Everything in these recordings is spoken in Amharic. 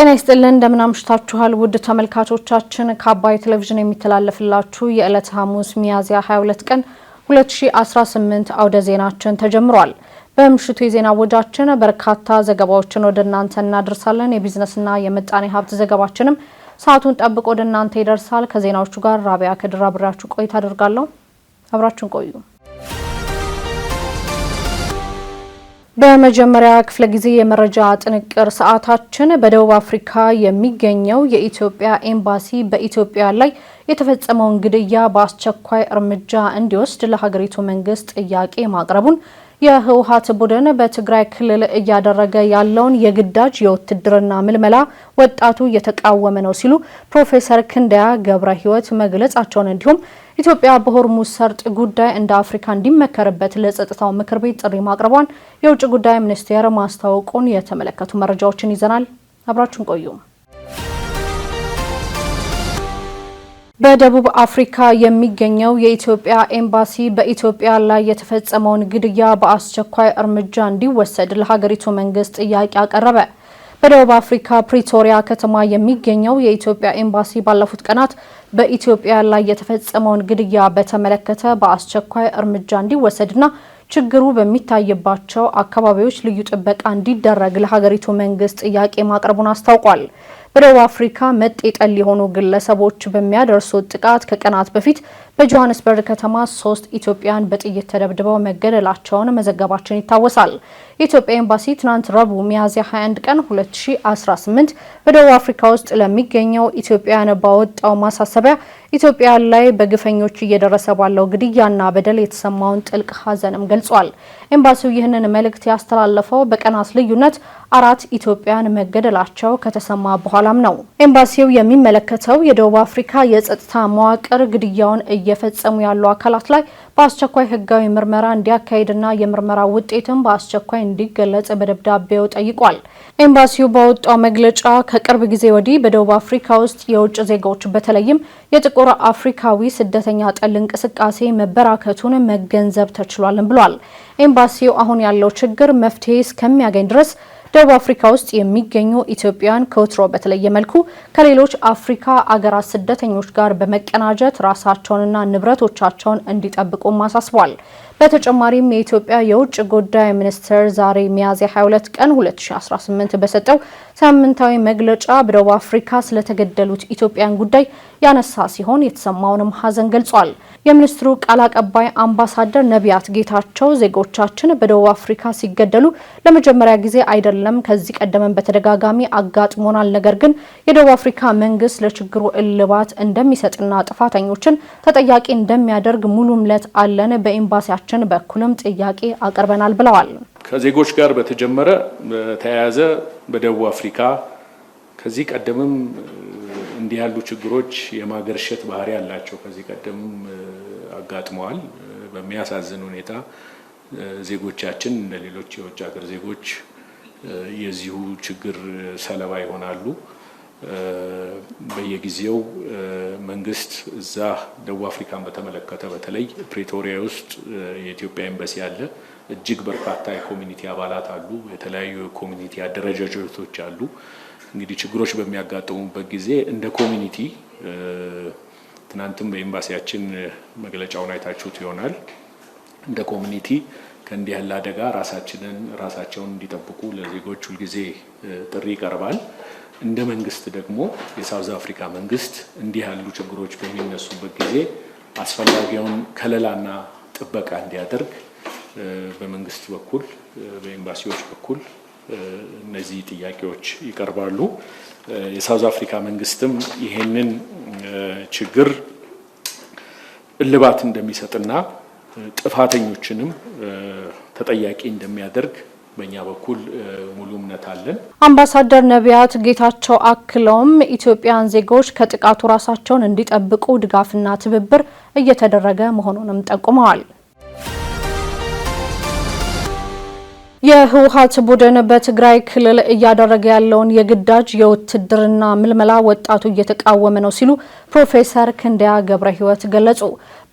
ጤና ይስጥልን እንደምን አምሽታችኋል ውድ ተመልካቾቻችን ከአባይ ቴሌቪዥን የሚተላለፍላችሁ የዕለት ሐሙስ ሚያዝያ 22 ቀን 2018 አውደ ዜናችን ተጀምሯል። በምሽቱ የዜና ወጃችን በርካታ ዘገባዎችን ወደ እናንተ እናደርሳለን። የቢዝነስና የምጣኔ ሀብት ዘገባችንም ሰዓቱን ጠብቆ ወደ እናንተ ይደርሳል። ከዜናዎቹ ጋር ራቢያ ከድራ ብራችሁ ቆይታ አደርጋለሁ። አብራችሁን ቆዩ። በመጀመሪያ ክፍለ ጊዜ የመረጃ ጥንቅር ሰዓታችን በደቡብ አፍሪካ የሚገኘው የኢትዮጵያ ኤምባሲ በኢትዮጵያ ላይ የተፈጸመውን ግድያ በአስቸኳይ እርምጃ እንዲወስድ ለሀገሪቱ መንግስት ጥያቄ ማቅረቡን፣ የህወሓት ቡድን በትግራይ ክልል እያደረገ ያለውን የግዳጅ የውትድርና ምልመላ ወጣቱ እየተቃወመ ነው ሲሉ ፕሮፌሰር ክንደያ ገብረ ህይወት መግለጻቸውን፣ እንዲሁም ኢትዮጵያ በሆርሙዝ ሰርጥ ጉዳይ እንደ አፍሪካ እንዲመከርበት ለጸጥታው ምክር ቤት ጥሪ ማቅረቧን የውጭ ጉዳይ ሚኒስቴር ማስታወቁን የተመለከቱ መረጃዎችን ይዘናል። አብራችሁን ቆዩ። በደቡብ አፍሪካ የሚገኘው የኢትዮጵያ ኤምባሲ በኢትዮጵያ ላይ የተፈጸመውን ግድያ በአስቸኳይ እርምጃ እንዲወሰድ ለሀገሪቱ መንግስት ጥያቄ አቀረበ። በደቡብ አፍሪካ ፕሪቶሪያ ከተማ የሚገኘው የኢትዮጵያ ኤምባሲ ባለፉት ቀናት በኢትዮጵያ ላይ የተፈጸመውን ግድያ በተመለከተ በአስቸኳይ እርምጃ እንዲወሰድና ችግሩ በሚታይባቸው አካባቢዎች ልዩ ጥበቃ እንዲደረግ ለሀገሪቱ መንግስት ጥያቄ ማቅረቡን አስታውቋል። በደቡብ አፍሪካ መጤጠል የሆኑ ግለሰቦች በሚያደርሱት ጥቃት ከቀናት በፊት በጆሃንስበርግ ከተማ 3 ኢትዮጵያን በጥይት ተደብድበው መገደላቸውን መዘገባችን ይታወሳል። የኢትዮጵያ ኤምባሲ ትናንት ረቡዕ ሚያዝያ 21 ቀን 2018 በደቡብ አፍሪካ ውስጥ ለሚገኘው ኢትዮጵያውያን ባወጣው ማሳሰቢያ ኢትዮጵያ ላይ በግፈኞች እየደረሰ ባለው ግድያና በደል የተሰማውን ጥልቅ ሐዘንም ገልጿል። ኤምባሲው ይህንን መልእክት ያስተላለፈው በቀናት ልዩነት 4 ኢትዮጵያን መገደላቸው ከተሰማ በኋላም ነው። ኤምባሲው የሚመለከተው የደቡብ አፍሪካ የጸጥታ መዋቅር ግድያውን እየፈጸሙ ያሉ አካላት ላይ በአስቸኳይ ህጋዊ ምርመራ እንዲያካሂድና የምርመራ ውጤትም በአስቸኳይ እንዲገለጽ በደብዳቤው ጠይቋል። ኤምባሲው ባወጣው መግለጫ ከቅርብ ጊዜ ወዲህ በደቡብ አፍሪካ ውስጥ የውጭ ዜጎች በተለይም የጥቁር አፍሪካዊ ስደተኛ ጠል እንቅስቃሴ መበራከቱን መገንዘብ ተችሏል ብሏል። ኤምባሲው አሁን ያለው ችግር መፍትሄ እስከሚያገኝ ድረስ ደቡብ አፍሪካ ውስጥ የሚገኙ ኢትዮጵያውያን ከወትሮ በተለየ መልኩ ከሌሎች አፍሪካ አገራት ስደተኞች ጋር በመቀናጀት ራሳቸውንና ንብረቶቻቸውን እንዲጠብቁ አሳስቧል። በተጨማሪም የኢትዮጵያ የውጭ ጉዳይ ሚኒስቴር ዛሬ ሚያዝያ 22 ቀን 2018 በሰጠው ሳምንታዊ መግለጫ በደቡብ አፍሪካ ስለተገደሉት ኢትዮጵያን ጉዳይ ያነሳ ሲሆን የተሰማውንም ሐዘን ገልጿል። የሚኒስትሩ ቃል አቀባይ አምባሳደር ነቢያት ጌታቸው ዜጎቻችን በደቡብ አፍሪካ ሲገደሉ ለመጀመሪያ ጊዜ አይደለም፣ ከዚህ ቀደም በተደጋጋሚ አጋጥሞናል። ነገር ግን የደቡብ አፍሪካ መንግስት ለችግሩ እልባት እንደሚሰጥና ጥፋተኞችን ተጠያቂ እንደሚያደርግ ሙሉ እምነት አለን። በኤምባሲያችን በኩልም ጥያቄ አቅርበናል ብለዋል። ከዜጎች ጋር በተያያዘ በደቡብ አፍሪካ ከዚህ ቀደምም እንዲህ ያሉ ችግሮች የማገርሸት ባህሪ ያላቸው ከዚህ ቀደም አጋጥመዋል። በሚያሳዝን ሁኔታ ዜጎቻችን እንደ ሌሎች የውጭ ሀገር ዜጎች የዚሁ ችግር ሰለባ ይሆናሉ። በየጊዜው መንግስት እዛ ደቡብ አፍሪካን በተመለከተ በተለይ ፕሪቶሪያ ውስጥ የኢትዮጵያ ኤምባሲ አለ። እጅግ በርካታ የኮሚኒቲ አባላት አሉ። የተለያዩ የኮሚኒቲ አደረጃጀቶች አሉ። እንግዲህ ችግሮች በሚያጋጥሙበት ጊዜ እንደ ኮሚኒቲ ትናንትም በኤምባሲያችን መግለጫውን አይታችሁት ይሆናል። እንደ ኮሚኒቲ ከእንዲህ ያለ አደጋ ራሳቸውን እንዲጠብቁ ለዜጎች ሁልጊዜ ጥሪ ይቀርባል። እንደ መንግስት ደግሞ የሳውዝ አፍሪካ መንግስት እንዲህ ያሉ ችግሮች በሚነሱበት ጊዜ አስፈላጊውን ከለላና ጥበቃ እንዲያደርግ በመንግስት በኩል በኤምባሲዎች በኩል እነዚህ ጥያቄዎች ይቀርባሉ። የሳውዝ አፍሪካ መንግስትም ይሄንን ችግር እልባት እንደሚሰጥና ጥፋተኞችንም ተጠያቂ እንደሚያደርግ በእኛ በኩል ሙሉ እምነት አለን። አምባሳደር ነቢያት ጌታቸው አክለውም ኢትዮጵያን ዜጎች ከጥቃቱ ራሳቸውን እንዲጠብቁ ድጋፍና ትብብር እየተደረገ መሆኑንም ጠቁመዋል። የህወሓት ቡድን በትግራይ ክልል እያደረገ ያለውን የግዳጅ የውትድርና ምልመላ ወጣቱ እየተቃወመ ነው ሲሉ ፕሮፌሰር ክንደያ ገብረ ሕይወት ገለጹ።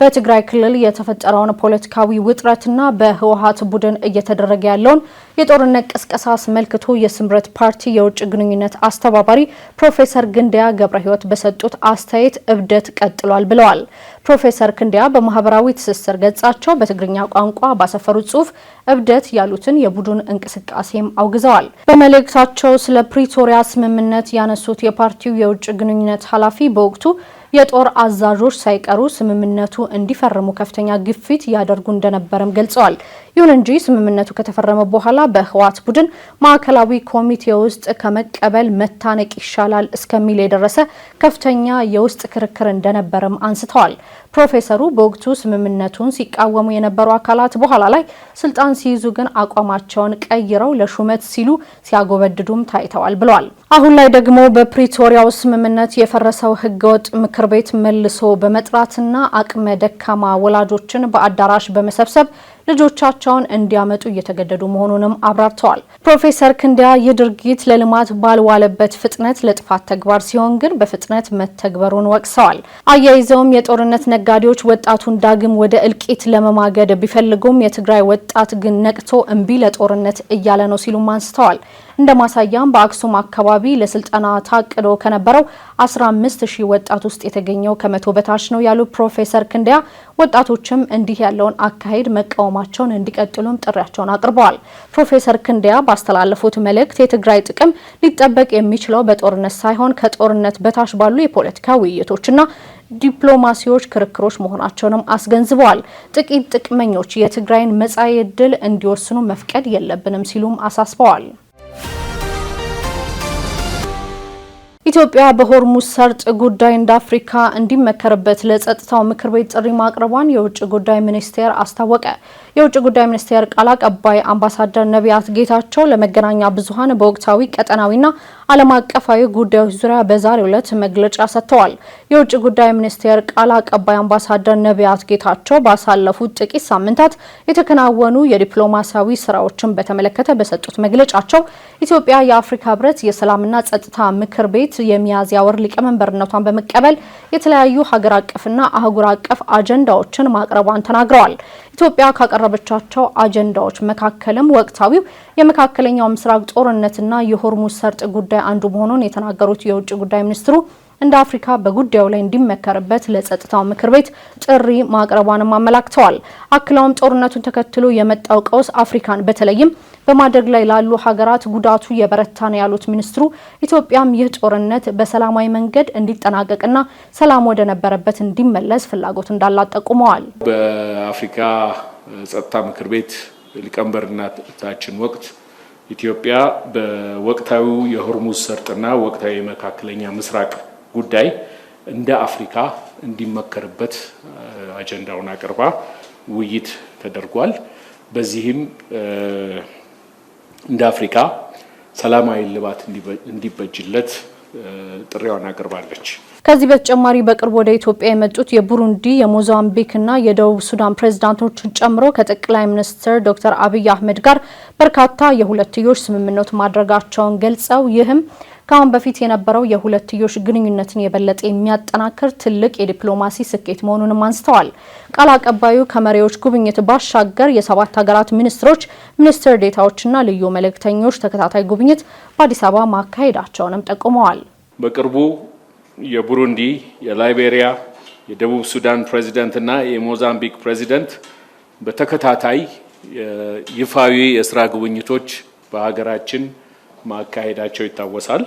በትግራይ ክልል የተፈጠረውን ፖለቲካዊ ውጥረትና በህወሓት ቡድን እየተደረገ ያለውን የጦርነት ቅስቀሳ አስመልክቶ የስምረት ፓርቲ የውጭ ግንኙነት አስተባባሪ ፕሮፌሰር ክንደያ ገብረ ሕይወት በሰጡት አስተያየት እብደት ቀጥሏል ብለዋል። ፕሮፌሰር ክንደያ በማህበራዊ ትስስር ገጻቸው በትግርኛ ቋንቋ ባሰፈሩት ጽሑፍ እብደት ያሉትን የቡድን እንቅስቃሴም አውግዘዋል። በመልእክታቸው ስለ ፕሪቶሪያ ስምምነት ያነሱት የፓርቲው የውጭ ግንኙነት ኃላፊ በወቅቱ የጦር አዛዦች ሳይቀሩ ስምምነቱ እንዲፈርሙ ከፍተኛ ግፊት ያደርጉ እንደነበረም ገልጸዋል። ይሁን እንጂ ስምምነቱ ከተፈረመ በኋላ በህወሓት ቡድን ማዕከላዊ ኮሚቴ ውስጥ ከመቀበል መታነቅ ይሻላል እስከሚል የደረሰ ከፍተኛ የውስጥ ክርክር እንደነበረም አንስተዋል። ፕሮፌሰሩ በወቅቱ ስምምነቱን ሲቃወሙ የነበሩ አካላት በኋላ ላይ ስልጣን ሲይዙ ግን አቋማቸውን ቀይረው ለሹመት ሲሉ ሲያጎበድዱም ታይተዋል ብለዋል። አሁን ላይ ደግሞ በፕሪቶሪያው ስምምነት የፈረሰው ህገወጥ ምክር ቤት መልሶ በመጥራትና አቅመ ደካማ ወላጆችን በአዳራሽ በመሰብሰብ ልጆቻቸውን እንዲያመጡ እየተገደዱ መሆኑንም አብራርተዋል። ፕሮፌሰር ክንደያ ይህ ድርጊት ለልማት ባልዋለበት ፍጥነት ለጥፋት ተግባር ሲሆን ግን በፍጥነት መተግበሩን ወቅሰዋል። አያይዘውም የጦርነት ነጋዴዎች ወጣቱን ዳግም ወደ እልቂት ለመማገድ ቢፈልጉም የትግራይ ወጣት ግን ነቅቶ እምቢ ለጦርነት እያለ ነው ሲሉም አንስተዋል። እንደ ማሳያም በአክሱም አካባቢ ለስልጠና ታቅዶ ከነበረው 15000 ወጣት ውስጥ የተገኘው ከመቶ በታች ነው ያሉ ፕሮፌሰር ክንደያ ወጣቶችም እንዲህ ያለውን አካሄድ መቃወማቸውን እንዲቀጥሉም ጥሪያቸውን አቅርበዋል። ፕሮፌሰር ክንደያ ባስተላለፉት መልእክት የትግራይ ጥቅም ሊጠበቅ የሚችለው በጦርነት ሳይሆን ከጦርነት በታች ባሉ የፖለቲካ ውይይቶችና ዲፕሎማሲዎች ክርክሮች መሆናቸውንም አስገንዝበዋል። ጥቂት ጥቅመኞች የትግራይን መጻኢ ዕድል እንዲወስኑ መፍቀድ የለብንም ሲሉም አሳስበዋል። ኢትዮጵያ በሆርሙዝ ሰርጥ ጉዳይ እንደ አፍሪካ እንዲመከርበት ለጸጥታው ምክር ቤት ጥሪ ማቅረቧን የውጭ ጉዳይ ሚኒስቴር አስታወቀ። የውጭ ጉዳይ ሚኒስቴር ቃል አቀባይ አምባሳደር ነቢያት ጌታቸው ለመገናኛ ብዙሃን በወቅታዊ ቀጠናዊና ዓለም አቀፋዊ ጉዳዮች ዙሪያ በዛሬው ዕለት መግለጫ ሰጥተዋል። የውጭ ጉዳይ ሚኒስቴር ቃል አቀባይ አምባሳደር ነቢያት ጌታቸው ባሳለፉት ጥቂት ሳምንታት የተከናወኑ የዲፕሎማሲያዊ ስራዎችን በተመለከተ በሰጡት መግለጫቸው ኢትዮጵያ የአፍሪካ ህብረት የሰላምና ጸጥታ ምክር ቤት የሚያዝያ ወር ሊቀመንበርነቷን በመቀበል የተለያዩ ሀገር አቀፍና አህጉር አቀፍ አጀንዳዎችን ማቅረቧን ተናግረዋል። ኢትዮጵያ ካቀረበቻቸው አጀንዳዎች መካከልም ወቅታዊው የመካከለኛው ምስራቅ ጦርነትና የሆርሙዝ ሰርጥ ጉዳይ አንዱ መሆኑን የተናገሩት የውጭ ጉዳይ ሚኒስትሩ እንደ አፍሪካ በጉዳዩ ላይ እንዲመከርበት ለጸጥታው ምክር ቤት ጥሪ ማቅረቧንም አመላክተዋል። አክለውም ጦርነቱን ተከትሎ የመጣው ቀውስ አፍሪካን በተለይም በማደግ ላይ ላሉ ሀገራት ጉዳቱ የበረታ ነው ያሉት ሚኒስትሩ ኢትዮጵያም ይህ ጦርነት በሰላማዊ መንገድ እንዲጠናቀቅና ሰላም ወደ ነበረበት እንዲመለስ ፍላጎት እንዳላት ጠቁመዋል። በአፍሪካ ጸጥታ ምክር ቤት ሊቀመንበርነታችን ወቅት ኢትዮጵያ በወቅታዊ የሆርሙዝ ሰርጥና ወቅታዊ የመካከለኛ ምስራቅ ጉዳይ እንደ አፍሪካ እንዲመከርበት አጀንዳውን አቅርባ ውይይት ተደርጓል። በዚህም እንደ አፍሪካ ሰላማዊ ልባት እንዲበጅለት ጥሪዋን አቅርባለች። ከዚህ በተጨማሪ በቅርብ ወደ ኢትዮጵያ የመጡት የቡሩንዲ፣ የሞዛምቢክና የደቡብ ሱዳን ፕሬዝዳንቶችን ጨምሮ ከጠቅላይ ሚኒስትር ዶክተር አብይ አህመድ ጋር በርካታ የሁለትዮሽ ስምምነት ማድረጋቸውን ገልጸው ይህም ከአሁን በፊት የነበረው የሁለትዮሽ ግንኙነትን የበለጠ የሚያጠናክር ትልቅ የዲፕሎማሲ ስኬት መሆኑንም አንስተዋል። ቃል አቀባዩ ከመሪዎች ጉብኝት ባሻገር የሰባት ሀገራት ሚኒስትሮች፣ ሚኒስትር ዴታዎችና ልዩ መልእክተኞች ተከታታይ ጉብኝት በአዲስ አበባ ማካሄዳቸውንም ጠቁመዋል። በቅርቡ የቡሩንዲ፣ የላይቤሪያ፣ የደቡብ ሱዳን ፕሬዚደንትና የሞዛምቢክ ፕሬዚደንት በተከታታይ ይፋዊ የስራ ጉብኝቶች በሀገራችን ማካሄዳቸው ይታወሳል።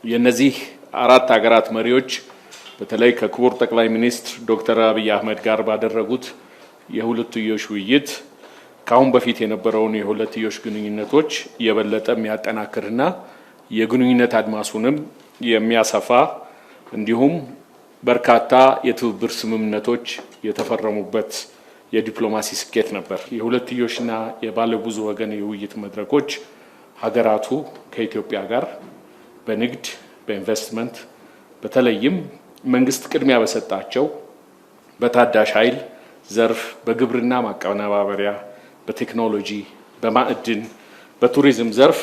የነዚህ አራት ሀገራት መሪዎች በተለይ ከክቡር ጠቅላይ ሚኒስትር ዶክተር አብይ አህመድ ጋር ባደረጉት የሁለትዮሽ ውይይት ካሁን በፊት የነበረውን የሁለትዮሽ ግንኙነቶች የበለጠ የሚያጠናክርና የግንኙነት አድማሱንም የሚያሰፋ እንዲሁም በርካታ የትብብር ስምምነቶች የተፈረሙበት የዲፕሎማሲ ስኬት ነበር። የሁለትዮሽና የባለብዙ ወገን የውይይት መድረኮች ሀገራቱ ከኢትዮጵያ ጋር በንግድ፣ በኢንቨስትመንት በተለይም መንግስት ቅድሚያ በሰጣቸው በታዳሽ ኃይል ዘርፍ፣ በግብርና ማቀነባበሪያ፣ በቴክኖሎጂ፣ በማዕድን፣ በቱሪዝም ዘርፍ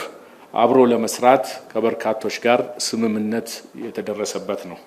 አብሮ ለመስራት ከበርካቶች ጋር ስምምነት የተደረሰበት ነው።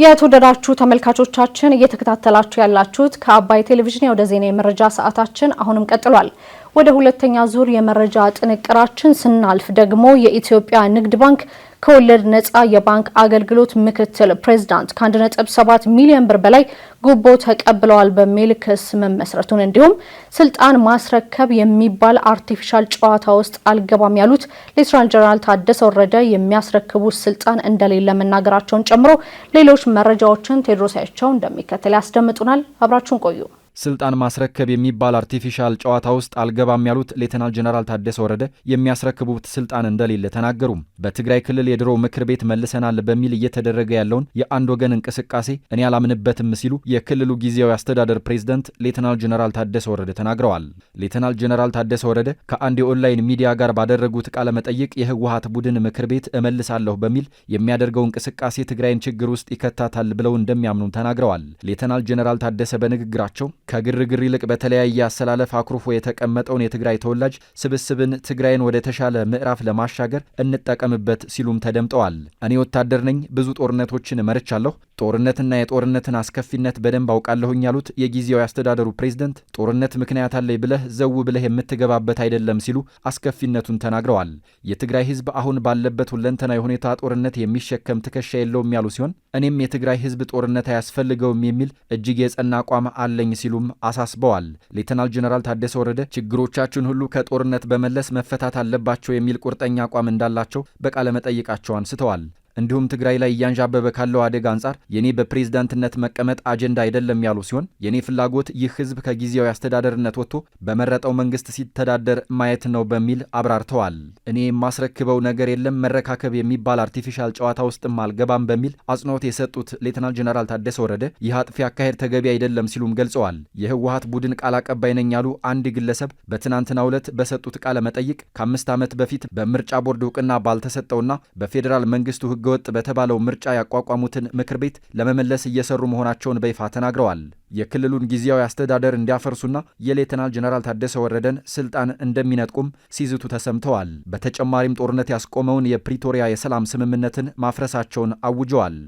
የተወደዳችሁ ተመልካቾቻችን እየተከታተላችሁ ያላችሁት ከአባይ ቴሌቪዥን ወደ ዜና የመረጃ ሰዓታችን አሁንም ቀጥሏል። ወደ ሁለተኛ ዙር የመረጃ ጥንቅራችን ስናልፍ ደግሞ የኢትዮጵያ ንግድ ባንክ ከወለድ ነፃ የባንክ አገልግሎት ምክትል ፕሬዝዳንት ከ1.7 ሚሊዮን ብር በላይ ጉቦ ተቀብለዋል በሚል ክስ መመስረቱን እንዲሁም ስልጣን ማስረከብ የሚባል አርቲፊሻል ጨዋታ ውስጥ አልገባም ያሉት ሌተናል ጀነራል ታደሰ ወረደ የሚያስረክቡት ስልጣን እንደሌለ መናገራቸውን ጨምሮ ሌሎች መረጃዎችን ቴዎድሮስ ያቸው እንደሚከተል ያስደምጡናል። አብራችሁን ቆዩ። ስልጣን ማስረከብ የሚባል አርቲፊሻል ጨዋታ ውስጥ አልገባም ያሉት ሌተናል ጀነራል ታደሰ ወረደ የሚያስረክቡት ስልጣን እንደሌለ ተናገሩ። በትግራይ ክልል የድሮ ምክር ቤት መልሰናል በሚል እየተደረገ ያለውን የአንድ ወገን እንቅስቃሴ እኔ አላምንበትም ሲሉ የክልሉ ጊዜያዊ አስተዳደር ፕሬዝዳንት ሌተናል ጀነራል ታደሰ ወረደ ተናግረዋል። ሌተናል ጀነራል ታደሰ ወረደ ከአንድ የኦንላይን ሚዲያ ጋር ባደረጉት ቃለ መጠይቅ የህወሓት ቡድን ምክር ቤት እመልሳለሁ በሚል የሚያደርገው እንቅስቃሴ ትግራይን ችግር ውስጥ ይከታታል ብለው እንደሚያምኑ ተናግረዋል። ሌተናል ጀነራል ታደሰ በንግግራቸው ከግርግር ይልቅ በተለያየ አሰላለፍ አክሩፎ የተቀመጠውን የትግራይ ተወላጅ ስብስብን ትግራይን ወደ ተሻለ ምዕራፍ ለማሻገር እንጠቀምበት ሲሉም ተደምጠዋል። እኔ ወታደር ነኝ፣ ብዙ ጦርነቶችን መርቻለሁ፣ ጦርነትና የጦርነትን አስከፊነት በደንብ አውቃለሁኝ ያሉት የጊዜያዊ አስተዳደሩ ፕሬዝዳንት ጦርነት ምክንያት አለኝ ብለህ ዘው ብለህ የምትገባበት አይደለም ሲሉ አስከፊነቱን ተናግረዋል። የትግራይ ህዝብ አሁን ባለበት ሁለንተናዊ ሁኔታ ጦርነት የሚሸከም ትከሻ የለውም ያሉ ሲሆን እኔም የትግራይ ህዝብ ጦርነት አያስፈልገውም የሚል እጅግ የጸና አቋም አለኝ ሲሉም አሳስበዋል። ሌተናል ጀነራል ታደሰ ወረደ ችግሮቻችን ሁሉ ከጦርነት በመለስ መፈታት አለባቸው የሚል ቁርጠኛ አቋም እንዳላቸው በቃለ መጠይቃቸው አንስተዋል። እንዲሁም ትግራይ ላይ እያንዣበበ ካለው አደጋ አንጻር የኔ በፕሬዝዳንትነት መቀመጥ አጀንዳ አይደለም ያሉ ሲሆን የኔ ፍላጎት ይህ ህዝብ ከጊዜያዊ አስተዳደርነት ወጥቶ በመረጠው መንግስት ሲተዳደር ማየት ነው በሚል አብራርተዋል። እኔ የማስረክበው ነገር የለም፣ መረካከብ የሚባል አርቲፊሻል ጨዋታ ውስጥም አልገባም በሚል አጽንኦት የሰጡት ሌተናል ጀነራል ታደሰ ወረደ ይህ አጥፊ አካሄድ ተገቢ አይደለም ሲሉም ገልጸዋል። የህወሓት ቡድን ቃል አቀባይ ነኝ ያሉ አንድ ግለሰብ በትናንትናው ዕለት በሰጡት ቃለ መጠይቅ ከ5 ዓመት በፊት በምርጫ ቦርድ እውቅና ባልተሰጠውና በፌዴራል መንግስቱ ህገወጥ በተባለው ምርጫ ያቋቋሙትን ምክር ቤት ለመመለስ እየሰሩ መሆናቸውን በይፋ ተናግረዋል። የክልሉን ጊዜያዊ አስተዳደር እንዲያፈርሱና የሌተናል ጀነራል ታደሰ ወረደን ስልጣን እንደሚነጥቁም ሲዝቱ ተሰምተዋል። በተጨማሪም ጦርነት ያስቆመውን የፕሪቶሪያ የሰላም ስምምነትን ማፍረሳቸውን አውጀዋል።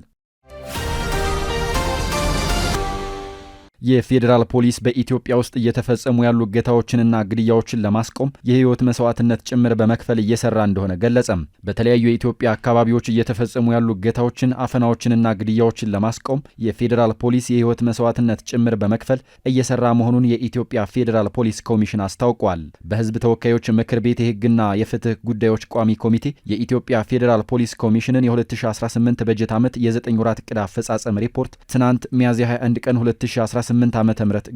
የፌዴራል ፖሊስ በኢትዮጵያ ውስጥ እየተፈጸሙ ያሉ እገታዎችንና ግድያዎችን ለማስቆም የህይወት መስዋዕትነት ጭምር በመክፈል እየሰራ እንደሆነ ገለጸም። በተለያዩ የኢትዮጵያ አካባቢዎች እየተፈጸሙ ያሉ እገታዎችን፣ አፈናዎችንና ግድያዎችን ለማስቆም የፌዴራል ፖሊስ የህይወት መስዋዕትነት ጭምር በመክፈል እየሰራ መሆኑን የኢትዮጵያ ፌዴራል ፖሊስ ኮሚሽን አስታውቋል። በህዝብ ተወካዮች ምክር ቤት የህግና የፍትህ ጉዳዮች ቋሚ ኮሚቴ የኢትዮጵያ ፌዴራል ፖሊስ ኮሚሽንን የ2018 በጀት ዓመት የ9 ወራት ዕቅድ አፈጻጸም ሪፖርት ትናንት ሚያዝያ 21 ቀን 2018 ዓ.ም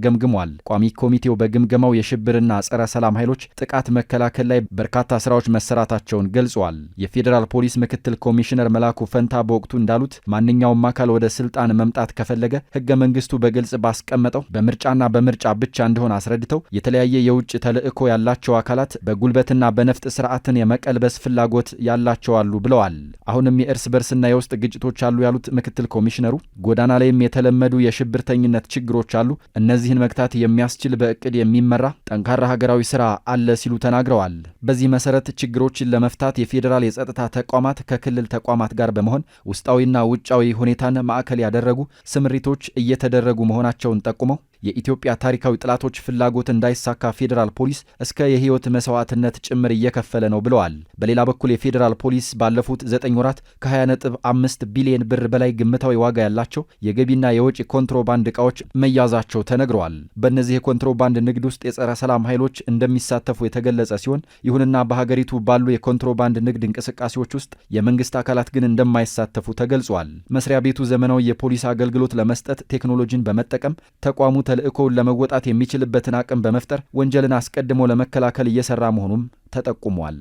ገምግሟል። ቋሚ ኮሚቴው በግምገማው የሽብርና ጸረ ሰላም ኃይሎች ጥቃት መከላከል ላይ በርካታ ስራዎች መሰራታቸውን ገልጿል። የፌዴራል ፖሊስ ምክትል ኮሚሽነር መላኩ ፈንታ በወቅቱ እንዳሉት ማንኛውም አካል ወደ ስልጣን መምጣት ከፈለገ ህገ መንግስቱ በግልጽ ባስቀመጠው በምርጫና በምርጫ ብቻ እንደሆነ አስረድተው የተለያየ የውጭ ተልዕኮ ያላቸው አካላት በጉልበትና በነፍጥ ስርዓትን የመቀልበስ ፍላጎት ያላቸው አሉ ብለዋል። አሁንም የእርስ በርስና የውስጥ ግጭቶች አሉ ያሉት ምክትል ኮሚሽነሩ ጎዳና ላይም የተለመዱ የሽብርተኝነት ችግሮች አሉ። እነዚህን መግታት የሚያስችል በእቅድ የሚመራ ጠንካራ ሀገራዊ ስራ አለ ሲሉ ተናግረዋል። በዚህ መሰረት ችግሮችን ለመፍታት የፌዴራል የጸጥታ ተቋማት ከክልል ተቋማት ጋር በመሆን ውስጣዊና ውጫዊ ሁኔታን ማዕከል ያደረጉ ስምሪቶች እየተደረጉ መሆናቸውን ጠቁመው የኢትዮጵያ ታሪካዊ ጥላቶች ፍላጎት እንዳይሳካ ፌዴራል ፖሊስ እስከ የህይወት መስዋዕትነት ጭምር እየከፈለ ነው ብለዋል። በሌላ በኩል የፌዴራል ፖሊስ ባለፉት 9 ወራት ከ20.5 ቢሊዮን ብር በላይ ግምታዊ ዋጋ ያላቸው የገቢና የወጪ ኮንትሮባንድ ዕቃዎች መያዛቸው ተነግረዋል። በእነዚህ የኮንትሮባንድ ንግድ ውስጥ የጸረ ሰላም ኃይሎች እንደሚሳተፉ የተገለጸ ሲሆን ይሁንና በሀገሪቱ ባሉ የኮንትሮባንድ ንግድ እንቅስቃሴዎች ውስጥ የመንግስት አካላት ግን እንደማይሳተፉ ተገልጿል። መስሪያ ቤቱ ዘመናዊ የፖሊስ አገልግሎት ለመስጠት ቴክኖሎጂን በመጠቀም ተቋሙ ተልዕኮውን ለመወጣት የሚችልበትን አቅም በመፍጠር ወንጀልን አስቀድሞ ለመከላከል እየሰራ መሆኑም ተጠቁሟል።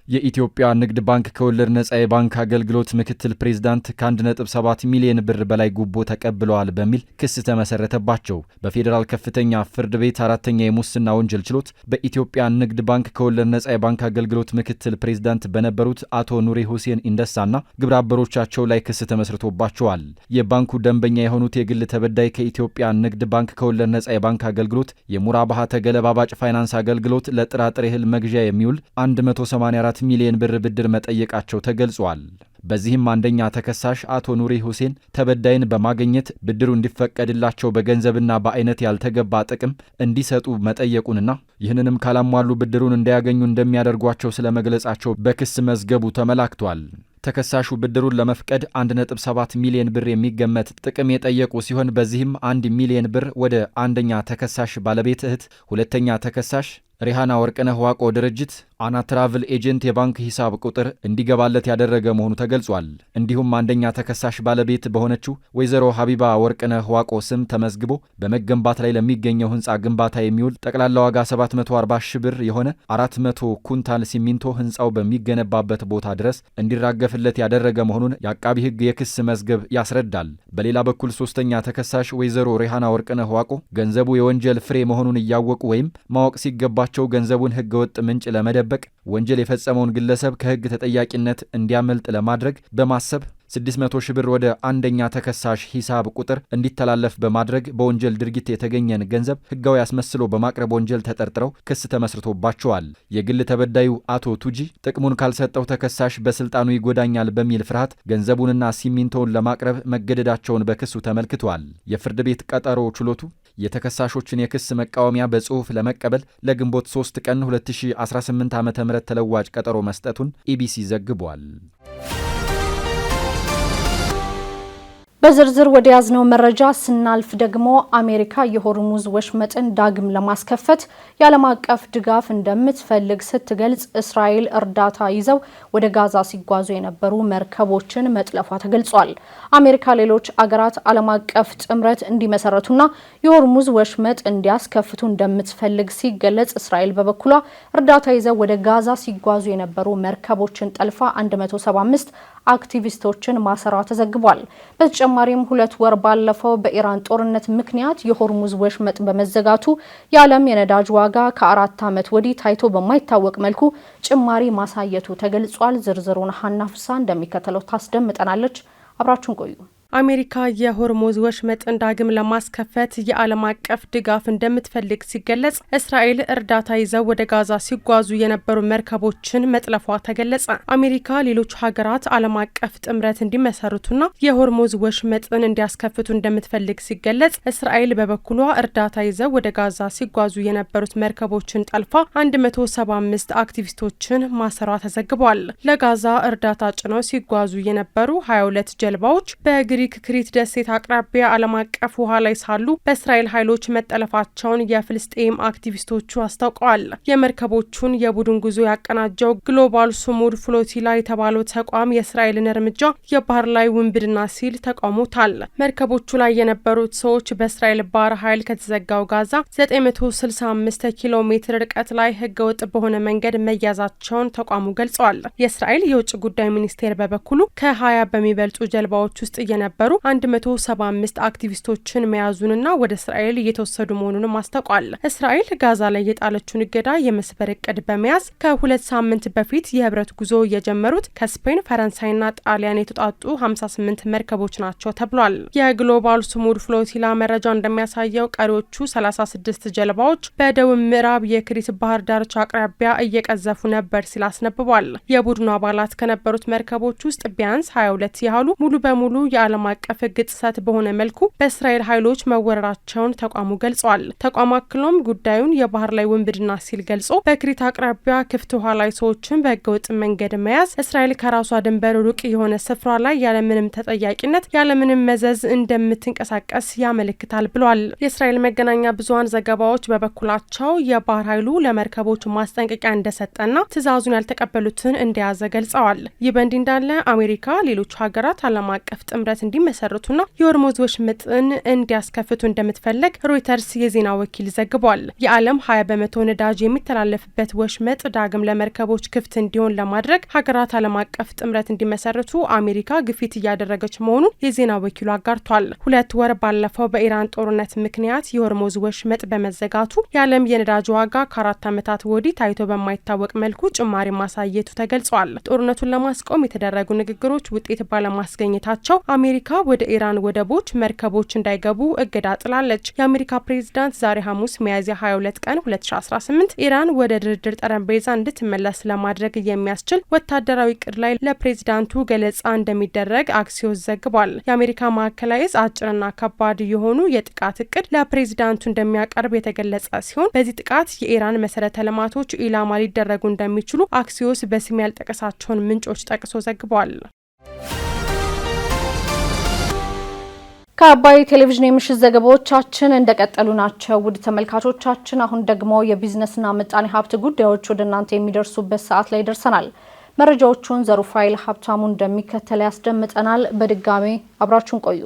የኢትዮጵያ ንግድ ባንክ ከወለድ ነጻ የባንክ አገልግሎት ምክትል ፕሬዝዳንት ከ1.7 ሚሊዮን ብር በላይ ጉቦ ተቀብለዋል በሚል ክስ ተመሰረተባቸው። በፌዴራል ከፍተኛ ፍርድ ቤት 4ኛ የሙስና ወንጀል ችሎት በኢትዮጵያ ንግድ ባንክ ከወለድ ነጻ የባንክ አገልግሎት ምክትል ፕሬዝዳንት በነበሩት አቶ ኑሬ ሁሴን ኢንደሳና ግብረ አበሮቻቸው ላይ ክስ ተመስርቶባቸዋል። የባንኩ ደንበኛ የሆኑት የግል ተበዳይ ከኢትዮጵያ ንግድ ባንክ ከወለድ ነጻ የባንክ አገልግሎት የሙራባሃ ተገለባባጭ ፋይናንስ አገልግሎት ለጥራጥሬ እህል መግዣ የሚውል 184 የ4 ሚሊዮን ብር ብድር መጠየቃቸው ተገልጿል። በዚህም አንደኛ ተከሳሽ አቶ ኑሪ ሁሴን ተበዳይን በማግኘት ብድሩ እንዲፈቀድላቸው በገንዘብና በአይነት ያልተገባ ጥቅም እንዲሰጡ መጠየቁንና ይህንንም ካላሟሉ ብድሩን እንዳያገኙ እንደሚያደርጓቸው ስለመግለጻቸው በክስ መዝገቡ ተመላክቷል። ተከሳሹ ብድሩን ለመፍቀድ 1.7 ሚሊዮን ብር የሚገመት ጥቅም የጠየቁ ሲሆን በዚህም 1 ሚሊዮን ብር ወደ አንደኛ ተከሳሽ ባለቤት እህት፣ ሁለተኛ ተከሳሽ ሪሃና ወርቅነህ ዋቆ ድርጅት አና ትራቭል ኤጀንት የባንክ ሂሳብ ቁጥር እንዲገባለት ያደረገ መሆኑ ተገልጿል። እንዲሁም አንደኛ ተከሳሽ ባለቤት በሆነችው ወይዘሮ ሀቢባ ወርቅነህ ዋቆ ስም ተመዝግቦ በመገንባት ላይ ለሚገኘው ህንፃ ግንባታ የሚውል ጠቅላላ ዋጋ 740 ሺህ ብር የሆነ 400 ኩንታል ሲሚንቶ ህንፃው በሚገነባበት ቦታ ድረስ እንዲራገፍለት ያደረገ መሆኑን የአቃቢ ህግ የክስ መዝገብ ያስረዳል። በሌላ በኩል ሶስተኛ ተከሳሽ ወይዘሮ ሪሃና ወርቅነህ ዋቆ ገንዘቡ የወንጀል ፍሬ መሆኑን እያወቁ ወይም ማወቅ ሲገባቸው ገንዘቡን ህገወጥ ምንጭ ለመደበቅ ወንጀል የፈጸመውን ግለሰብ ከህግ ተጠያቂነት እንዲያመልጥ ለማድረግ በማሰብ 600 ሺህ ብር ወደ አንደኛ ተከሳሽ ሂሳብ ቁጥር እንዲተላለፍ በማድረግ በወንጀል ድርጊት የተገኘን ገንዘብ ህጋዊ አስመስሎ በማቅረብ ወንጀል ተጠርጥረው ክስ ተመስርቶባቸዋል። የግል ተበዳዩ አቶ ቱጂ ጥቅሙን ካልሰጠው ተከሳሽ በስልጣኑ ይጎዳኛል በሚል ፍርሃት ገንዘቡንና ሲሚንቶውን ለማቅረብ መገደዳቸውን በክሱ ተመልክቷል። የፍርድ ቤት ቀጠሮ ችሎቱ የተከሳሾችን የክስ መቃወሚያ በጽሑፍ ለመቀበል ለግንቦት 3 ቀን 2018 ዓ.ም ተለዋጭ ቀጠሮ መስጠቱን ኢቢሲ ዘግቧል። በዝርዝር ወደ ያዝነው መረጃ ስናልፍ ደግሞ አሜሪካ የሆርሙዝ ወሽመጥን ዳግም ለማስከፈት የዓለም አቀፍ ድጋፍ እንደምትፈልግ ስትገልጽ እስራኤል እርዳታ ይዘው ወደ ጋዛ ሲጓዙ የነበሩ መርከቦችን መጥለፏ ተገልጿል። አሜሪካ ሌሎች አገራት ዓለም አቀፍ ጥምረት እንዲመሰረቱና የሆርሙዝ ወሽመጥ እንዲያስከፍቱ እንደምትፈልግ ሲገለጽ፣ እስራኤል በበኩሏ እርዳታ ይዘው ወደ ጋዛ ሲጓዙ የነበሩ መርከቦችን ጠልፋ 175 አክቲቪስቶችን ማሰሯ ተዘግቧል። በተጨማሪም 2 ወር ባለፈው በኢራን ጦርነት ምክንያት የሆርሙዝ ወሽመጥ በመዘጋቱ የዓለም የነዳጅ ዋጋ ከ4 ዓመት ወዲህ ታይቶ በማይታወቅ መልኩ ጭማሪ ማሳየቱ ተገልጿል። ዝርዝሩን ሀና ፍሳ እንደሚከተለው ታስደምጠናለች። አብራችሁን ቆዩ። አሜሪካ የሆርሙዝ ወሽመጥን ዳግም ለማስከፈት የዓለም አቀፍ ድጋፍ እንደምትፈልግ ሲገለጽ፣ እስራኤል እርዳታ ይዘው ወደ ጋዛ ሲጓዙ የነበሩ መርከቦችን መጥለፏ ተገለጸ። አሜሪካ ሌሎች ሀገራት ዓለም አቀፍ ጥምረት እንዲመሰርቱና የሆርሙዝ ወሽመጥን እንዲያስከፍቱ እንደምትፈልግ ሲገለጽ፣ እስራኤል በበኩሏ እርዳታ ይዘው ወደ ጋዛ ሲጓዙ የነበሩት መርከቦችን ጠልፋ 175 አክቲቪስቶችን ማሰሯ ተዘግቧል። ለጋዛ እርዳታ ጭነው ሲጓዙ የነበሩ 22 ጀልባዎች በግሪክ ክሪት ደሴት አቅራቢያ ዓለም አቀፍ ውሃ ላይ ሳሉ በእስራኤል ኃይሎች መጠለፋቸውን የፍልስጤም አክቲቪስቶቹ አስታውቀዋል። የመርከቦቹን የቡድን ጉዞ ያቀናጀው ግሎባል ሱሙድ ፍሎቲላ የተባለው ተቋም የእስራኤልን እርምጃ የባህር ላይ ውንብድና ሲል ተቃውሞታል። መርከቦቹ ላይ የነበሩት ሰዎች በእስራኤል ባህር ኃይል ከተዘጋው ጋዛ 965 ኪሎ ሜትር ርቀት ላይ ህገወጥ በሆነ መንገድ መያዛቸውን ተቋሙ ገልጸዋል። የእስራኤል የውጭ ጉዳይ ሚኒስቴር በበኩሉ ከ20 በሚበልጡ ጀልባዎች ውስጥ የነበሩ 175 አክቲቪስቶችን መያዙንና ወደ እስራኤል እየተወሰዱ መሆኑንም አስታውቋል። እስራኤል ጋዛ ላይ የጣለችውን እገዳ የመስበር እቅድ በመያዝ ከ2 ሳምንት በፊት የህብረት ጉዞ የጀመሩት ከስፔን፣ ፈረንሳይና ጣሊያን የተውጣጡ 58 መርከቦች ናቸው ተብሏል። የግሎባል ሱሙድ ፍሎቲላ መረጃ እንደሚያሳየው ቀሪዎቹ 36 ጀልባዎች በደቡብ ምዕራብ የክሪት ባህር ዳርቻ አቅራቢያ እየቀዘፉ ነበር ሲል አስነብቧል። የቡድኑ አባላት ከነበሩት መርከቦች ውስጥ ቢያንስ 22 ያህሉ ሙሉ በሙሉ የዓለም አቀፍ ህግ ጥሰት በሆነ መልኩ በእስራኤል ኃይሎች መወረራቸውን ተቋሙ ገልጿል። ተቋሙ አክሎም ጉዳዩን የባህር ላይ ውንብድና ሲል ገልጾ በክሪት አቅራቢያ ክፍት ውሃ ላይ ሰዎችን በህገወጥ መንገድ መያዝ እስራኤል ከራሷ ድንበር ሩቅ የሆነ ስፍራ ላይ ያለምንም ተጠያቂነት ያለምንም መዘዝ እንደምትንቀሳቀስ ያመለክታል ብሏል። የእስራኤል መገናኛ ብዙሃን ዘገባዎች በበኩላቸው የባህር ኃይሉ ለመርከቦች ማስጠንቀቂያ እንደሰጠና ትዕዛዙን ያልተቀበሉትን እንደያዘ ገልጸዋል። ይህ በእንዲህ እንዳለ አሜሪካ ሌሎች ሀገራት ዓለም አቀፍ ጥምረት እንዲመሰርቱና የሆርሙዝ ወሽመጥን እንዲያስከፍቱ እንደምትፈልግ ሮይተርስ የዜና ወኪል ዘግቧል። የዓለም 20 በመቶ ነዳጅ የሚተላለፍበት ወሽመጥ ዳግም ለመርከቦች ክፍት እንዲሆን ለማድረግ ሀገራት ዓለም አቀፍ ጥምረት እንዲመሰርቱ አሜሪካ ግፊት እያደረገች መሆኑን የዜና ወኪሉ አጋርቷል። 2 ወር ባለፈው በኢራን ጦርነት ምክንያት የሆርሙዝ ወሽመጥ በመዘጋቱ የዓለም የነዳጅ ዋጋ ከ4 ዓመታት ወዲህ ታይቶ በማይታወቅ መልኩ ጭማሪ ማሳየቱ ተገልጿል። ጦርነቱን ለማስቆም የተደረጉ ንግግሮች ውጤት ባለማስገኘታቸው አሜሪካ አሜሪካ ወደ ኢራን ወደቦች መርከቦች እንዳይገቡ እገዳ ጥላለች። የአሜሪካ ፕሬዝዳንት ዛሬ ሐሙስ ሚያዝያ 22 ቀን 2018 ኢራን ወደ ድርድር ጠረጴዛ እንድትመለስ ለማድረግ የሚያስችል ወታደራዊ እቅድ ላይ ለፕሬዝዳንቱ ገለጻ እንደሚደረግ አክሲዮስ ዘግቧል። የአሜሪካ ማዕከላዊ ዕዝ አጭርና ከባድ የሆኑ የጥቃት እቅድ ለፕሬዝዳንቱ እንደሚያቀርብ የተገለጸ ሲሆን በዚህ ጥቃት የኢራን መሰረተ ልማቶች ኢላማ ሊደረጉ እንደሚችሉ አክሲዮስ በስም ያልጠቀሳቸውን ምንጮች ጠቅሶ ዘግቧል። ከአባይ ቴሌቪዥን የምሽት ዘገባዎቻችን እንደቀጠሉ ናቸው። ውድ ተመልካቾቻችን አሁን ደግሞ የቢዝነስና ምጣኔ ሀብት ጉዳዮች ወደ እናንተ የሚደርሱበት ሰዓት ላይ ደርሰናል። መረጃዎቹን ዘሩፋይል ሀብታሙ እንደሚከተል ያስደምጠናል። በድጋሚ አብራችሁን ቆዩ።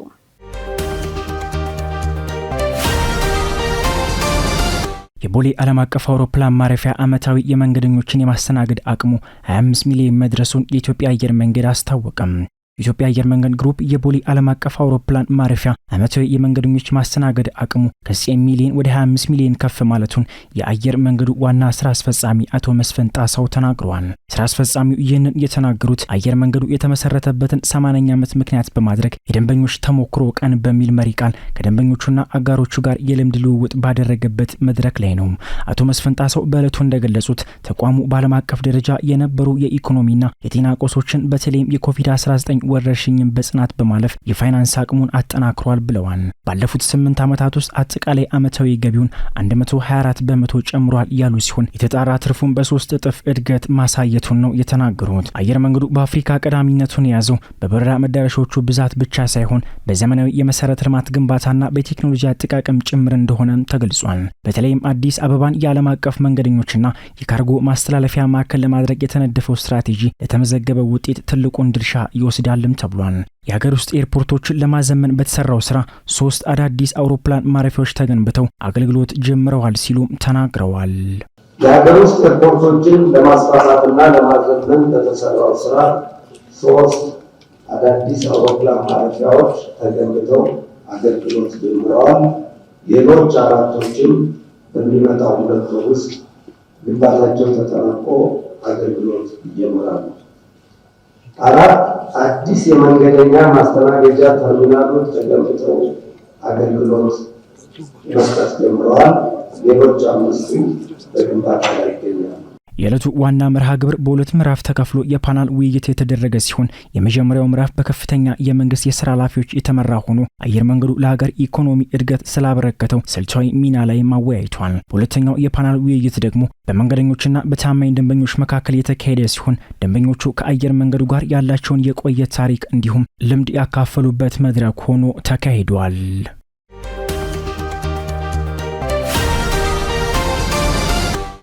የቦሌ ዓለም አቀፍ አውሮፕላን ማረፊያ ዓመታዊ የመንገደኞችን የማስተናገድ አቅሙ 25 ሚሊዮን መድረሱን የኢትዮጵያ አየር መንገድ አስታወቀም። ኢትዮጵያ አየር መንገድ ግሩፕ የቦሌ ዓለም አቀፍ አውሮፕላን ማረፊያ ዓመታዊ የመንገደኞች ማስተናገድ አቅሙ ከ9 ሚሊዮን ወደ 25 ሚሊዮን ከፍ ማለቱን የአየር መንገዱ ዋና ስራ አስፈጻሚ አቶ መስፍን ጣሰው ተናግረዋል። ስራ አስፈጻሚው ይህንን የተናገሩት አየር መንገዱ የተመሰረተበትን 80ኛ ዓመት ምክንያት በማድረግ የደንበኞች ተሞክሮ ቀን በሚል መሪ ቃል ከደንበኞቹና አጋሮቹ ጋር የልምድ ልውውጥ ባደረገበት መድረክ ላይ ነው። አቶ መስፍን ጣሰው በዕለቱ እንደገለጹት ተቋሙ በዓለም አቀፍ ደረጃ የነበሩ የኢኮኖሚና የጤና ቀውሶችን በተለይም የኮቪድ-19 ወረርሽኝን በጽናት በማለፍ የፋይናንስ አቅሙን አጠናክሯል ብለዋል። ባለፉት 8 ዓመታት ውስጥ አጠቃላይ ዓመታዊ ገቢውን 124 በመቶ ጨምሯል ያሉ ሲሆን የተጣራ ትርፉን በ3 እጥፍ እድገት ማሳየቱን ነው የተናገሩት። አየር መንገዱ በአፍሪካ ቀዳሚነቱን የያዘው በበረራ መዳረሻዎቹ ብዛት ብቻ ሳይሆን በዘመናዊ የመሰረተ ልማት ግንባታና በቴክኖሎጂ አጠቃቀም ጭምር እንደሆነም ተገልጿል። በተለይም አዲስ አበባን የዓለም አቀፍ መንገደኞችና የካርጎ ማስተላለፊያ ማዕከል ለማድረግ የተነደፈው ስትራቴጂ ለተመዘገበው ውጤት ትልቁን ድርሻ ይወስዳል ተብሏል። የሀገር ውስጥ ኤርፖርቶችን ለማዘመን በተሰራው ስራ 3 አዳዲስ አውሮፕላን ማረፊያዎች ተገንብተው አገልግሎት ጀምረዋል ሲሉ ተናግረዋል። የሀገር ውስጥ ኤርፖርቶችን ለማስፋፋትና ለማዘመን በተሰራው ስራ 3 አዳዲስ አውሮፕላን ማረፊያዎች ተገንብተው አገልግሎት ጀምረዋል። ሌሎች 4ቶችም በሚመጣው 2 ወር ውስጥ ግንባታቸው ተጠናቆ አገልግሎት ይጀምራሉ። 4 አዲስ የመንገደኛ ማስተናገጃ ተርሚናሎች ተገንብተው አገልግሎት መስጠት ጀምረዋል። ሌሎች 5 በግንባታ ላይ ይገኛሉ። የዕለቱ ዋና መርሃ ግብር በሁለት ምዕራፍ ተከፍሎ የፓናል ውይይት የተደረገ ሲሆን የመጀመሪያው ምዕራፍ በከፍተኛ የመንግስት የሥራ ኃላፊዎች የተመራ ሆኖ አየር መንገዱ ለሀገር ኢኮኖሚ እድገት ስላበረከተው ስልታዊ ሚና ላይ ማወያይቷል። በሁለተኛው የፓናል ውይይት ደግሞ በመንገደኞችና በታማኝ ደንበኞች መካከል የተካሄደ ሲሆን ደንበኞቹ ከአየር መንገዱ ጋር ያላቸውን የቆየ ታሪክ እንዲሁም ልምድ ያካፈሉበት መድረክ ሆኖ ተካሂዷል።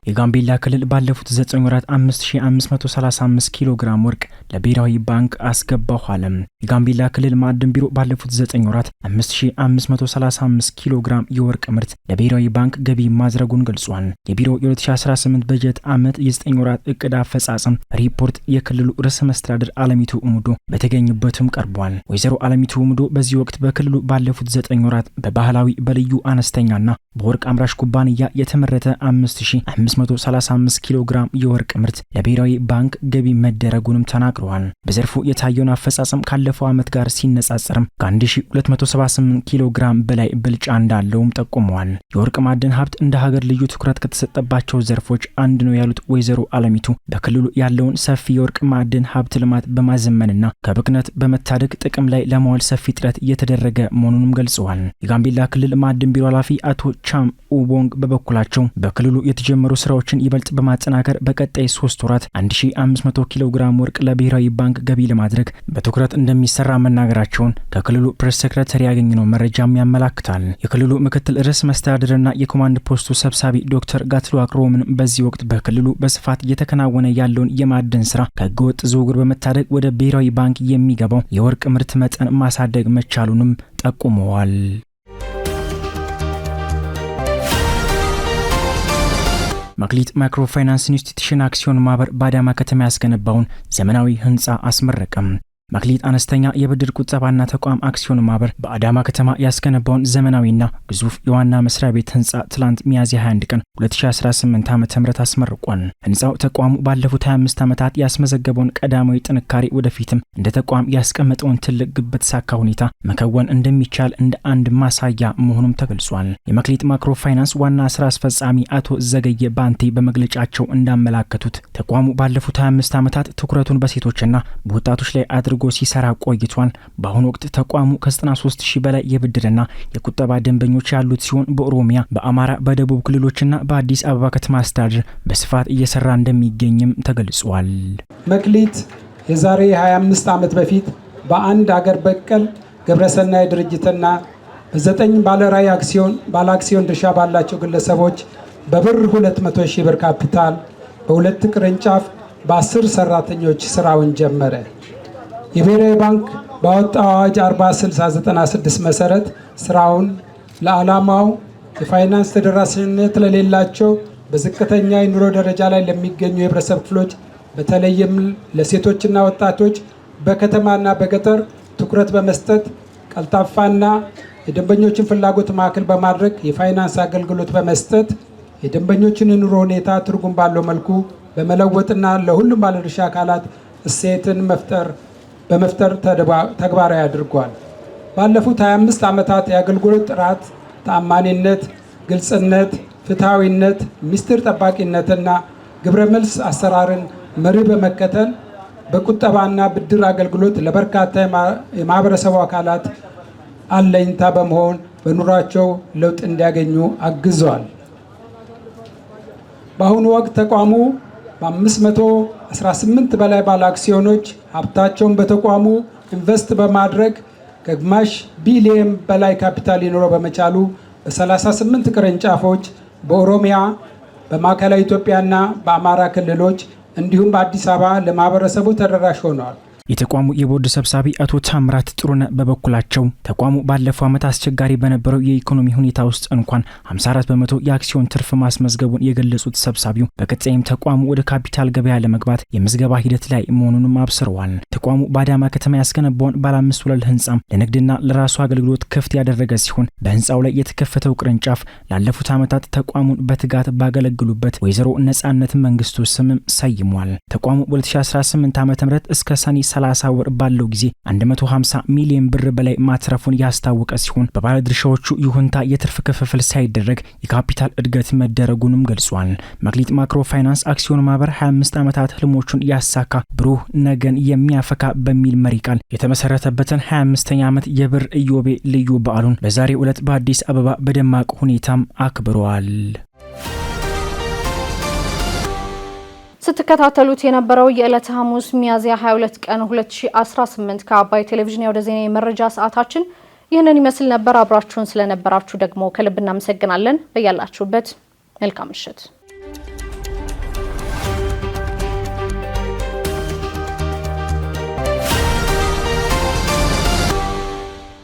የጋምቤላ ክልል ባለፉት 9 ወራት 5535 ኪሎ ግራም ወርቅ ለብሔራዊ ባንክ አስገባው አለ። የጋምቤላ ክልል ማዕድን ቢሮ ባለፉት 9 ወራት 5535 ኪሎ ግራም የወርቅ ምርት ለብሔራዊ ባንክ ገቢ ማድረጉን ገልጿል። የቢሮው የ2018 በጀት ዓመት የ9 ወራት እቅድ አፈጻጸም ሪፖርት የክልሉ ርዕሰ መስተዳድር አለሚቱ ኡሙዶ በተገኙበትም ቀርቧል። ወይዘሮ አለሚቱ ኡሙዶ በዚህ ወቅት በክልሉ ባለፉት 9 ወራት በባህላዊ በልዩ አነስተኛና በወርቅ አምራች ኩባንያ የተመረተ 5535 ኪሎ ግራም የወርቅ ምርት ለብሔራዊ ባንክ ገቢ መደረጉንም ተናግረዋል። በዘርፉ የታየውን አፈጻጸም ካለፈው ዓመት ጋር ሲነጻጸርም ከ1278 ኪሎ ግራም በላይ ብልጫ እንዳለውም ጠቁመዋል። የወርቅ ማዕድን ሀብት እንደ ሀገር ልዩ ትኩረት ከተሰጠባቸው ዘርፎች አንድ ነው ያሉት ወይዘሮ አለሚቱ በክልሉ ያለውን ሰፊ የወርቅ ማዕድን ሀብት ልማት በማዘመንና ከብክነት በመታደግ ጥቅም ላይ ለማዋል ሰፊ ጥረት እየተደረገ መሆኑንም ገልጸዋል። የጋምቤላ ክልል ማዕድን ቢሮ ኃላፊ አቶ ቻም ኡቦንግ በበኩላቸው በክልሉ የተጀመሩ ስራዎችን ይበልጥ በማጠናከር በቀጣይ 3 ወራት 1500 ኪሎ ግራም ወርቅ ለብሔራዊ ባንክ ገቢ ለማድረግ በትኩረት እንደሚሰራ መናገራቸውን ከክልሉ ፕሬስ ሴክሬታሪ ያገኘነው መረጃም ያመላክታል። የክልሉ ምክትል ርዕሰ መስተዳድርና የኮማንድ ፖስቱ ሰብሳቢ ዶክተር ጋትሎ አክሮምን በዚህ ወቅት በክልሉ በስፋት እየተከናወነ ያለውን የማዕድን ስራ ከህገወጥ ዝውውር በመታደግ ወደ ብሔራዊ ባንክ የሚገባው የወርቅ ምርት መጠን ማሳደግ መቻሉንም ጠቁመዋል። መክሊት ማይክሮ ፋይናንስ ኢንስቲትዩሽን አክሲዮን ማህበር በአዳማ ከተማ ያስገነባውን ዘመናዊ ህንፃ አስመረቀም። መክሊት አነስተኛ የብድር ቁጠባና ተቋም አክሲዮን ማህበር በአዳማ ከተማ ያስገነባውን ዘመናዊና ግዙፍ የዋና መስሪያ ቤት ህንጻ ትላንት ሚያዝያ 21 ቀን 2018 ዓ.ም አስመርቋል። ህንጻው ተቋሙ ባለፉት 25 ዓመታት ያስመዘገበውን ቀዳማዊ ጥንካሬ ወደፊትም እንደ ተቋም ያስቀመጠውን ትልቅ ግብ በተሳካ ሁኔታ መከወን እንደሚቻል እንደ አንድ ማሳያ መሆኑም ተገልጿል። የመክሊት ማክሮ ፋይናንስ ዋና ስራ አስፈጻሚ አቶ ዘገየ ባንቴ በመግለጫቸው እንዳመላከቱት ተቋሙ ባለፉት 25 ዓመታት ትኩረቱን በሴቶችና በወጣቶች ላይ አድርጎ ሲሰራ ቆይቷል። በአሁኑ ወቅት ተቋሙ ከ93000 በላይ የብድርና የቁጠባ ደንበኞች ያሉት ሲሆን በኦሮሚያ፣ በአማራ፣ በደቡብ ክልሎችና በአዲስ አበባ ከተማ አስተዳደር በስፋት እየሰራ እንደሚገኝም ተገልጿል። መክሊት የዛሬ 25 ዓመት በፊት በአንድ አገር በቀል ግብረሰናይ ድርጅትና በ9 ባለራዕይ ባለአክሲዮን ድርሻ ባላቸው ግለሰቦች በብር 200,000 ብር ካፒታል በሁለት ቅርንጫፍ በ10 ሰራተኞች ስራውን ጀመረ። የብሔራዊ ባንክ ባወጣው አዋጅ 40/6096 መሰረት ስራውን ለዓላማው የፋይናንስ ተደራሽነት ለሌላቸው በዝቅተኛ የኑሮ ደረጃ ላይ ለሚገኙ የህብረተሰብ ክፍሎች በተለይም ለሴቶችና ወጣቶች በከተማና በገጠር ትኩረት በመስጠት ቀልጣፋና የደንበኞችን ፍላጎት ማዕከል በማድረግ የፋይናንስ አገልግሎት በመስጠት የደንበኞችን የኑሮ ሁኔታ ትርጉም ባለው መልኩ በመለወጥና ለሁሉም ባለድርሻ አካላት እሴትን በመፍጠር ተግባራዊ አድርጓል። ባለፉት 25 ዓመታት የአገልግሎት ጥራት፣ ተአማኒነት፣ ግልጽነት፣ ፍትሐዊነት፣ ሚስጥር ጠባቂነትና ግብረ መልስ አሰራርን መርህ በመከተል በቁጠባና ብድር አገልግሎት ለበርካታ የማህበረሰቡ አካላት አለኝታ በመሆን በኑሯቸው ለውጥ እንዲያገኙ አግዟል። በአሁኑ ወቅት ተቋሙ በ518 በላይ ባለ አክሲዮኖች ሀብታቸውን በተቋሙ ኢንቨስት በማድረግ ከግማሽ ቢሊየን በላይ ካፒታል ሊኖረው በመቻሉ በ38 ቅርንጫፎች በኦሮሚያ፣ በማዕከላዊ ኢትዮጵያና በአማራ ክልሎች እንዲሁም በአዲስ አበባ ለማህበረሰቡ ተደራሽ ሆነዋል። የተቋሙ የቦርድ ሰብሳቢ አቶ ታምራት ጥሩነህ በበኩላቸው ተቋሙ ባለፈው ዓመት አስቸጋሪ በነበረው የኢኮኖሚ ሁኔታ ውስጥ እንኳን 54 በመቶ የአክሲዮን ትርፍ ማስመዝገቡን የገለጹት ሰብሳቢው በቀጣይም ተቋሙ ወደ ካፒታል ገበያ ለመግባት የምዝገባ ሂደት ላይ መሆኑንም አብስረዋል። ተቋሙ በአዳማ ከተማ ያስገነባውን ባለ 5 ወለል ህንጻም ለንግድና ለራሱ አገልግሎት ክፍት ያደረገ ሲሆን በህንጻው ላይ የተከፈተው ቅርንጫፍ ላለፉት ዓመታት ተቋሙን በትጋት ባገለግሉበት ወይዘሮ ነጻነት መንግስቱ ስምም ሰይሟል። ተቋሙ በ2018 ዓ.ም እስከ ሰኔ 30 ወር ባለው ጊዜ 150 ሚሊዮን ብር በላይ ማትረፉን ያስታወቀ ሲሆን በባለድርሻዎቹ ይሁንታ የትርፍ ክፍፍል ሳይደረግ የካፒታል እድገት መደረጉንም ገልጿል። መክሊት ማክሮ ፋይናንስ አክሲዮን ማህበር 25 ዓመታት ህልሞቹን ያሳካ ብሩህ ነገን የሚያፈካ በሚል መሪ ቃል የተመሰረተበትን 25ኛ ዓመት የብር ኢዮቤ ልዩ በዓሉን በዛሬው ዕለት በአዲስ አበባ በደማቅ ሁኔታም አክብረዋል። ስትከታተሉት የነበረው የዕለተ ሐሙስ ሚያዝያ 22 ቀን 2018 ከአባይ ቴሌቪዥን ወደ ዜና የመረጃ ሰዓታችን ይህንን ይመስል ነበር። አብራችሁን ስለነበራችሁ ደግሞ ከልብ እናመሰግናለን። በያላችሁበት መልካም ምሽት።